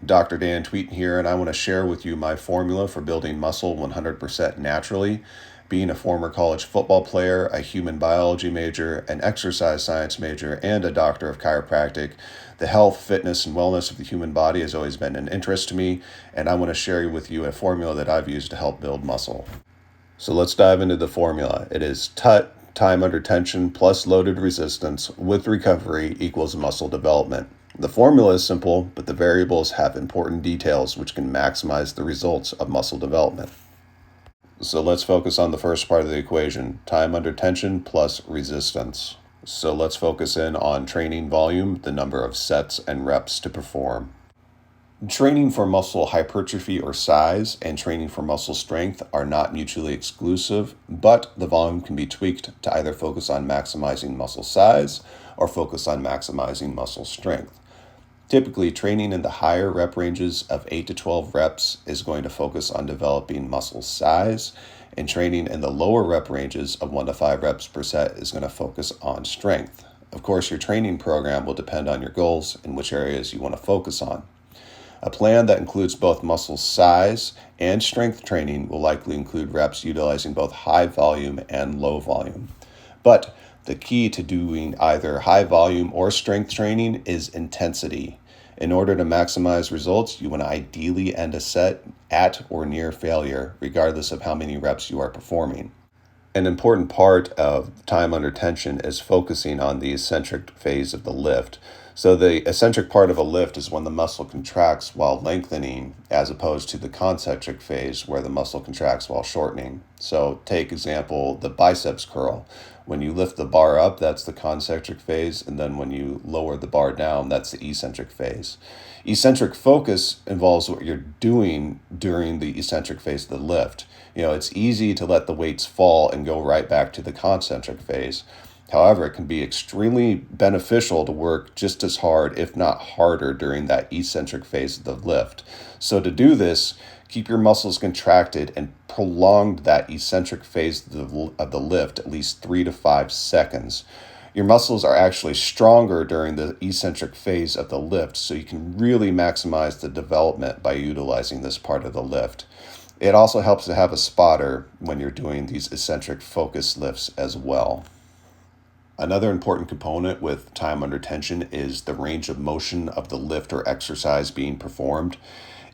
Dr. Dan Tweeton here, and I want to share with you my formula for building muscle 100% naturally. Being a former college football player, a human biology major, an exercise science major, and a doctor of chiropractic, the health, fitness, and wellness of the human body has always been an interest to me, and I want to share with you a formula that I've used to help build muscle. So let's dive into the formula. It is TUT, time under tension, plus loaded resistance with recovery equals muscle development. The formula is simple, but the variables have important details which can maximize the results of muscle development. So let's focus on the first part of the equation, time under tension plus resistance. So let's focus in on training volume, the number of sets and reps to perform. Training for muscle hypertrophy or size and training for muscle strength are not mutually exclusive, but the volume can be tweaked to either focus on maximizing muscle size or focus on maximizing muscle strength. Typically, training in the higher rep ranges of 8 to 12 reps is going to focus on developing muscle size, and training in the lower rep ranges of 1 to 5 reps per set is going to focus on strength. Of course, your training program will depend on your goals and which areas you want to focus on. A plan that includes both muscle size and strength training will likely include reps utilizing both high volume and low volume. But the key to doing either high volume or strength training is intensity. In order to maximize results, you want to ideally end a set at or near failure, regardless of how many reps you are performing. An important part of time under tension is focusing on the eccentric phase of the lift. So the eccentric part of a lift is when the muscle contracts while lengthening, as opposed to the concentric phase where the muscle contracts while shortening. So take example, the biceps curl. When you lift the bar up, that's the concentric phase, and then when you lower the bar down, that's the eccentric phase. Eccentric focus involves what you're doing during the eccentric phase of the lift. It's easy to let the weights fall and go right back to the concentric phase. However, it can be extremely beneficial to work just as hard, if not harder, during that eccentric phase of the lift. So to do this, keep your muscles contracted and prolong that eccentric phase of the lift at least 3 to 5 seconds. Your muscles are actually stronger during the eccentric phase of the lift, so you can really maximize the development by utilizing this part of the lift. It also helps to have a spotter when you're doing these eccentric focus lifts as well. Another important component with time under tension is the range of motion of the lift or exercise being performed.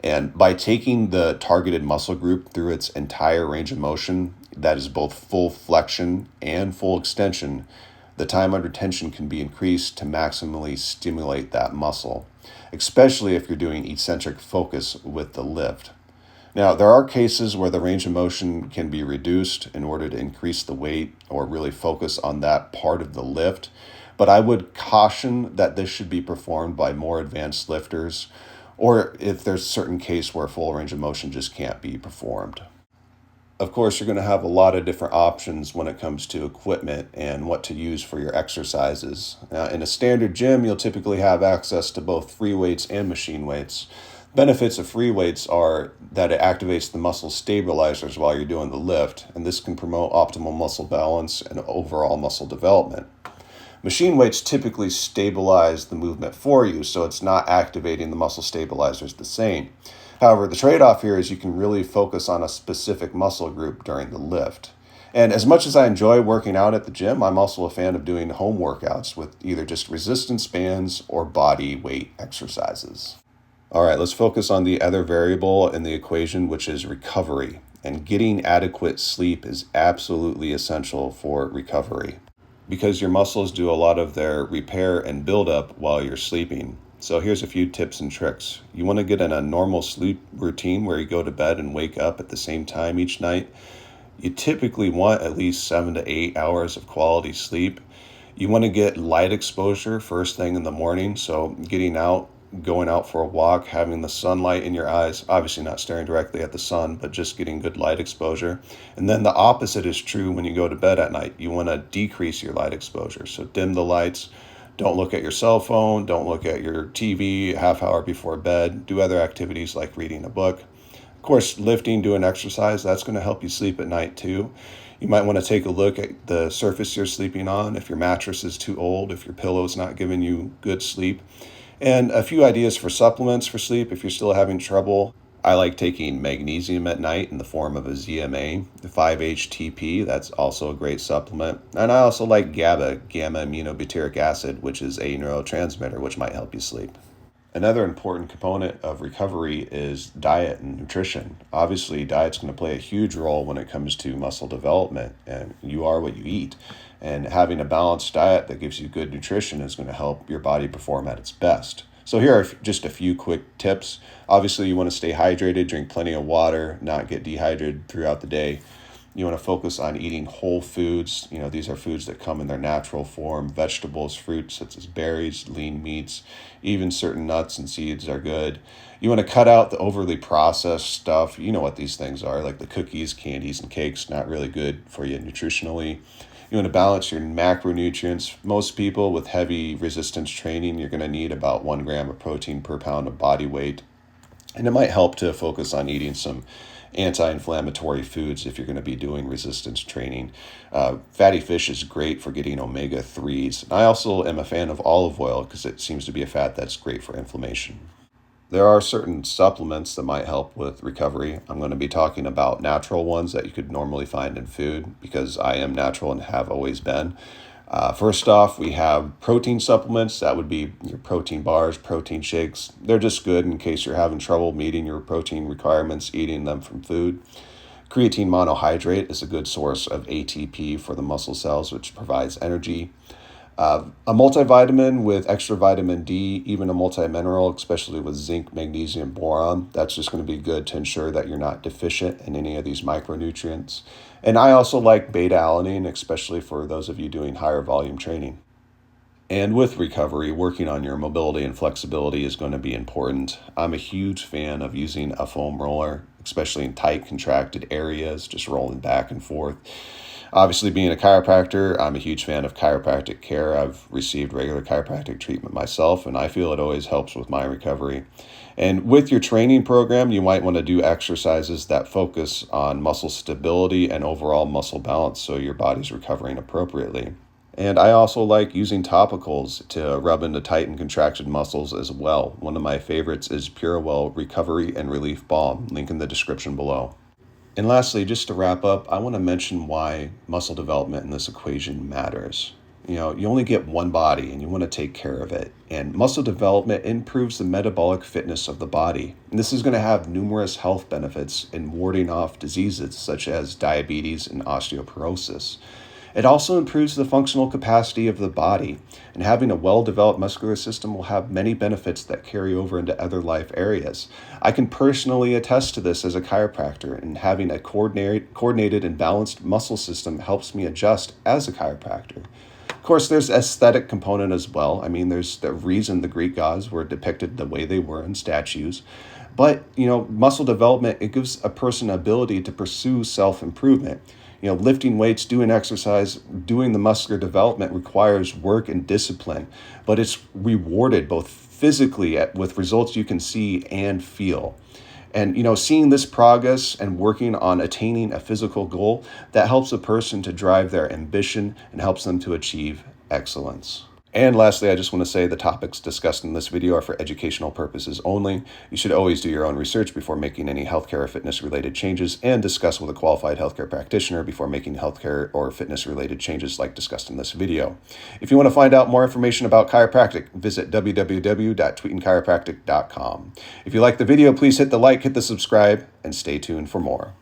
And by taking the targeted muscle group through its entire range of motion, that is both full flexion and full extension, the time under tension can be increased to maximally stimulate that muscle, especially if you're doing eccentric focus with the lift. Now, there are cases where the range of motion can be reduced in order to increase the weight or really focus on that part of the lift, but I would caution that this should be performed by more advanced lifters, or if there's a certain case where full range of motion just can't be performed. Of course, you're going to have a lot of different options when it comes to equipment and what to use for your exercises. Now, in a standard gym, you'll typically have access to both free weights and machine weights. Benefits of free weights are that it activates the muscle stabilizers while you're doing the lift, and this can promote optimal muscle balance and overall muscle development. Machine weights typically stabilize the movement for you, so it's not activating the muscle stabilizers the same. However, the trade-off here is you can really focus on a specific muscle group during the lift. And as much as I enjoy working out at the gym, I'm also a fan of doing home workouts with either just resistance bands or body weight exercises. All right, let's focus on the other variable in the equation, which is recovery. And getting adequate sleep is absolutely essential for recovery because your muscles do a lot of their repair and buildup while you're sleeping. So here's a few tips and tricks. You want to get in a normal sleep routine where you go to bed and wake up at the same time each night. You typically want at least 7 to 8 hours of quality sleep. You want to get light exposure first thing in the morning, so going out for a walk, having the sunlight in your eyes, obviously not staring directly at the sun, but just getting good light exposure. And then the opposite is true when you go to bed at night. You want to decrease your light exposure. So dim the lights, don't look at your cell phone, don't look at your TV a half hour before bed, do other activities like reading a book. Of course, lifting, doing exercise, that's going to help you sleep at night too. You might want to take a look at the surface you're sleeping on, if your mattress is too old, if your pillow's not giving you good sleep. And a few ideas for supplements for sleep if you're still having trouble. I like taking magnesium at night in the form of a ZMA, the 5-HTP, that's also a great supplement. And I also like GABA, gamma aminobutyric acid, which is a neurotransmitter, which might help you sleep. Another important component of recovery is diet and nutrition. Obviously, diet's going to play a huge role when it comes to muscle development, and you are what you eat. And having a balanced diet that gives you good nutrition is going to help your body perform at its best. So here are just a few quick tips. Obviously, you want to stay hydrated, drink plenty of water, not get dehydrated throughout the day. You want to focus on eating whole foods. These are foods that come in their natural form. Vegetables, fruits such as berries, lean meats, even certain nuts and seeds are good. You want to cut out the overly processed stuff. You know what these things are, like the cookies, candies, and cakes, not really good for you nutritionally. You want to balance your macronutrients. Most people with heavy resistance training, you're going to need about 1 gram of protein per pound of body weight. And it might help to focus on eating some anti-inflammatory foods if you're going to be doing resistance training. Fatty fish is great for getting omega-3s. I also am a fan of olive oil because it seems to be a fat that's great for inflammation. There are certain supplements that might help with recovery. I'm going to be talking about natural ones that you could normally find in food because I am natural and have always been. First off, we have protein supplements. That would be your protein bars, protein shakes. They're just good in case you're having trouble meeting your protein requirements, eating them from food. Creatine monohydrate is a good source of ATP for the muscle cells, which provides energy. A multivitamin with extra vitamin D, even a multimineral, especially with zinc, magnesium, boron, that's just going to be good to ensure that you're not deficient in any of these micronutrients. And I also like beta-alanine, especially for those of you doing higher volume training. And with recovery, working on your mobility and flexibility is going to be important. I'm a huge fan of using a foam roller, especially in tight, contracted areas, just rolling back and forth. Obviously, being a chiropractor, I'm a huge fan of chiropractic care. I've received regular chiropractic treatment myself, and I feel it always helps with my recovery. And with your training program, you might want to do exercises that focus on muscle stability and overall muscle balance so your body's recovering appropriately. And I also like using topicals to rub into tight and contracted muscles as well. One of my favorites is Purewell Recovery and Relief Balm, link in the description below. And lastly, just to wrap up, I want to mention why muscle development in this equation matters. You only get one body and you want to take care of it. And muscle development improves the metabolic fitness of the body. And this is going to have numerous health benefits in warding off diseases such as diabetes and osteoporosis. It also improves the functional capacity of the body, and having a well-developed muscular system will have many benefits that carry over into other life areas. I can personally attest to this as a chiropractor, and having a coordinated and balanced muscle system helps me adjust as a chiropractor. Of course, there's aesthetic component as well. There's the reason the Greek gods were depicted the way they were in statues. But, muscle development, it gives a person ability to pursue self-improvement. Lifting weights, doing exercise, doing the muscular development requires work and discipline, but it's rewarded both physically with results you can see and feel. And, seeing this progress and working on attaining a physical goal, that helps a person to drive their ambition and helps them to achieve excellence. And lastly, I just want to say the topics discussed in this video are for educational purposes only. You should always do your own research before making any healthcare or fitness related changes and discuss with a qualified healthcare practitioner before making healthcare or fitness related changes like discussed in this video. If you want to find out more information about chiropractic, visit www.tweetonchiropractic.com. If you like the video, please hit the like, hit the subscribe, and stay tuned for more.